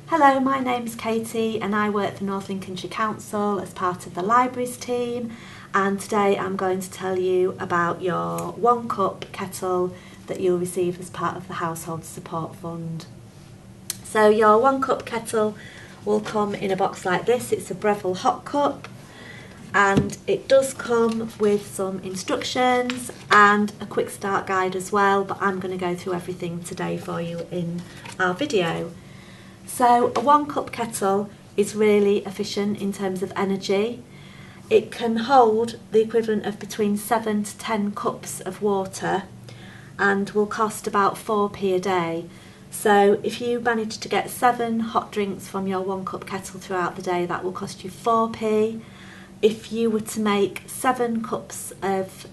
Hello, my name's Katie and I work for North Lincolnshire Council as part of the libraries team, and today I'm going to tell you about your 1 cup kettle that you'll receive as part of the Household Support Fund. So your 1 cup kettle will come in a box like this. It's a Breville hot cup and it does come with some instructions and a quick start guide as well, but I'm going to go through everything today for you in our video. So a 1 cup kettle is really efficient in terms of energy. It can hold the equivalent of between 7 to 10 cups of water and will cost about 4p a day. So if you manage to get 7 hot drinks from your 1 cup kettle throughout the day, that will cost you 4p. If you were to make 7 cups of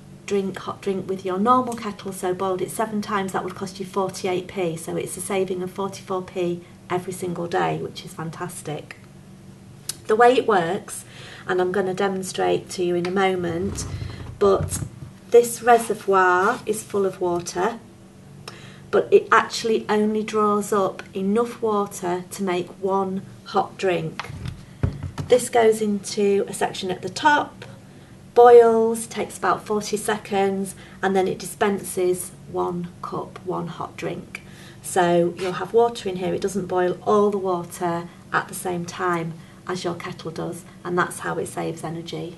hot drink with your normal kettle, so boiled it 7 times, that would cost you 48p. So it's a saving of 44p every single day, which is fantastic. The way it works, and I'm going to demonstrate to you in a moment, but this reservoir is full of water, but it actually only draws up enough water to make 1 hot drink. This goes into a section at the top, boils, takes about 40 seconds, and then it dispenses 1 cup, 1 hot drink. So you'll have water in here. It doesn't boil all the water at the same time as your kettle does, and that's how it saves energy.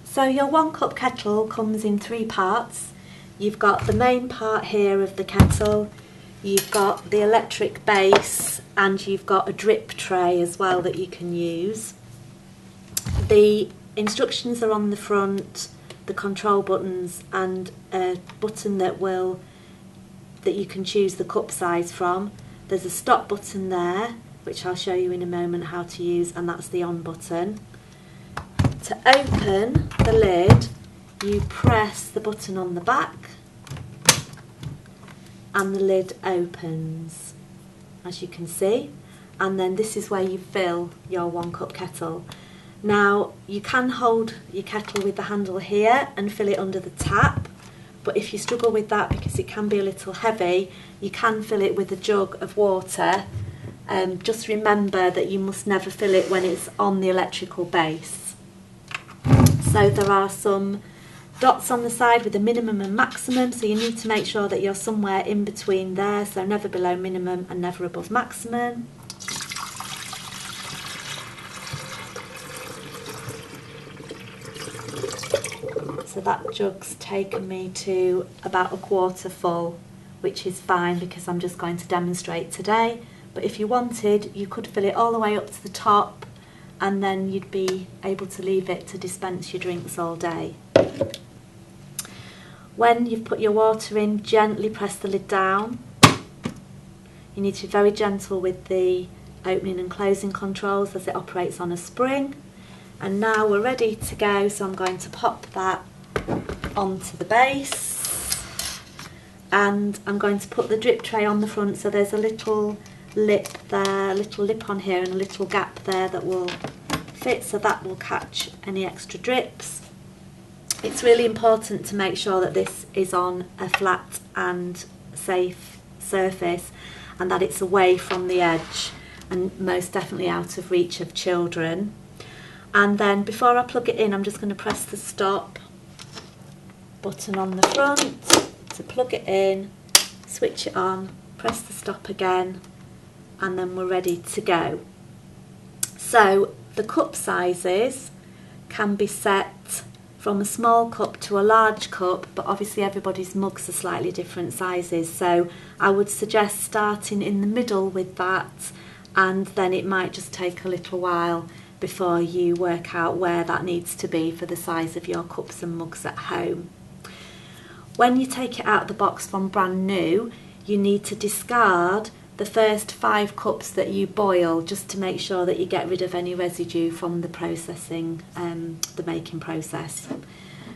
So your 1 cup kettle comes in 3 parts. You've got the main part here of the kettle, you've got the electric base, and you've got a drip tray as well that you can use. The instructions are on the front, the control buttons, and a button that you can choose the cup size from. There's a stop button there, which I'll show you in a moment how to use, and that's the on button. To open the lid, you press the button on the back and the lid opens, as you can see, and then this is where you fill your 1 cup kettle. Now you can hold your kettle with the handle here and fill it under the tap, but if you struggle with that because it can be a little heavy, you can fill it with a jug of water. Just remember that you must never fill it when it's on the electrical base. So there are some dots on the side with a minimum and maximum, so you need to make sure that you're somewhere in between there, so never below minimum and never above maximum. So that jug's taken me to about a quarter full, which is fine because I'm just going to demonstrate today. But if you wanted, you could fill it all the way up to the top, and then you'd be able to leave it to dispense your drinks all day. When you've put your water in, gently press the lid down. You need to be very gentle with the opening and closing controls as it operates on a spring. And now we're ready to go, so I'm going to pop that onto the base, and I'm going to put the drip tray on the front, so there's a little lip there, a little lip on here and a little gap there that will fit, so that will catch any extra drips. It's really important to make sure that this is on a flat and safe surface and that it's away from the edge and most definitely out of reach of children. And then before I plug it in, I'm just going to press the stop button on the front to plug it in, switch it on, press the stop again, and then we're ready to go. So the cup sizes can be set from a small cup to a large cup, but obviously everybody's mugs are slightly different sizes, so I would suggest starting in the middle with that, and then it might just take a little while before you work out where that needs to be for the size of your cups and mugs at home. When you take it out of the box from brand new, you need to discard the first 5 cups that you boil, just to make sure that you get rid of any residue from the processing, the making process.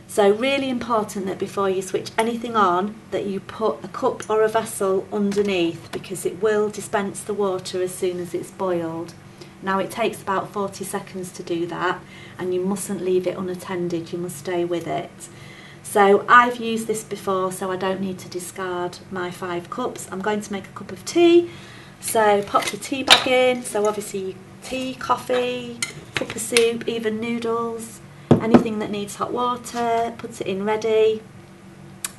So really important that before you switch anything on, that you put a cup or a vessel underneath, because it will dispense the water as soon as it's boiled. Now it takes about 40 seconds to do that, and you mustn't leave it unattended, you must stay with it. So I've used this before, so I don't need to discard my 5 cups. I'm going to make a cup of tea, So pop the tea bag in, so obviously tea, coffee, cup of soup, even noodles, anything that needs hot water, put it in ready,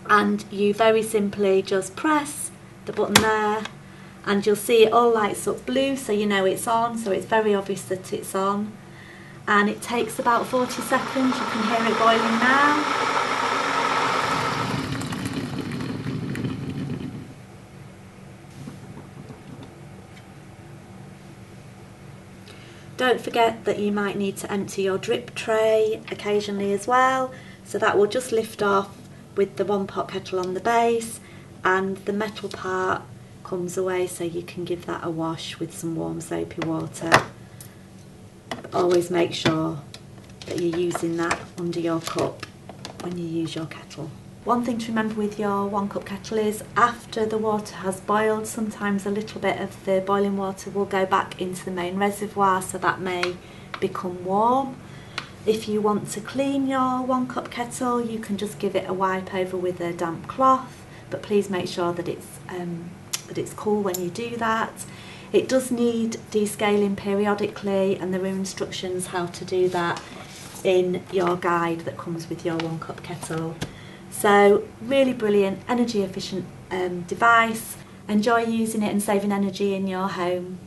and you very simply just press the button there and you'll see it all lights up blue, so you know it's on, so it's very obvious that it's on. And it takes about 40 seconds, you can hear it boiling now. Don't forget that you might need to empty your drip tray occasionally as well, so that will just lift off with the one pot kettle on the base, and the metal part comes away, so you can give that a wash with some warm soapy water. But always make sure that you're using that under your cup when you use your kettle. One thing to remember with your 1 cup kettle is after the water has boiled, sometimes a little bit of the boiling water will go back into the main reservoir, so that may become warm. If you want to clean your 1 cup kettle, you can just give it a wipe over with a damp cloth, but please make sure that it's cool when you do that. It does need descaling periodically, and there are instructions how to do that in your guide that comes with your 1 cup kettle. So really brilliant, energy efficient device. Enjoy using it and saving energy in your home.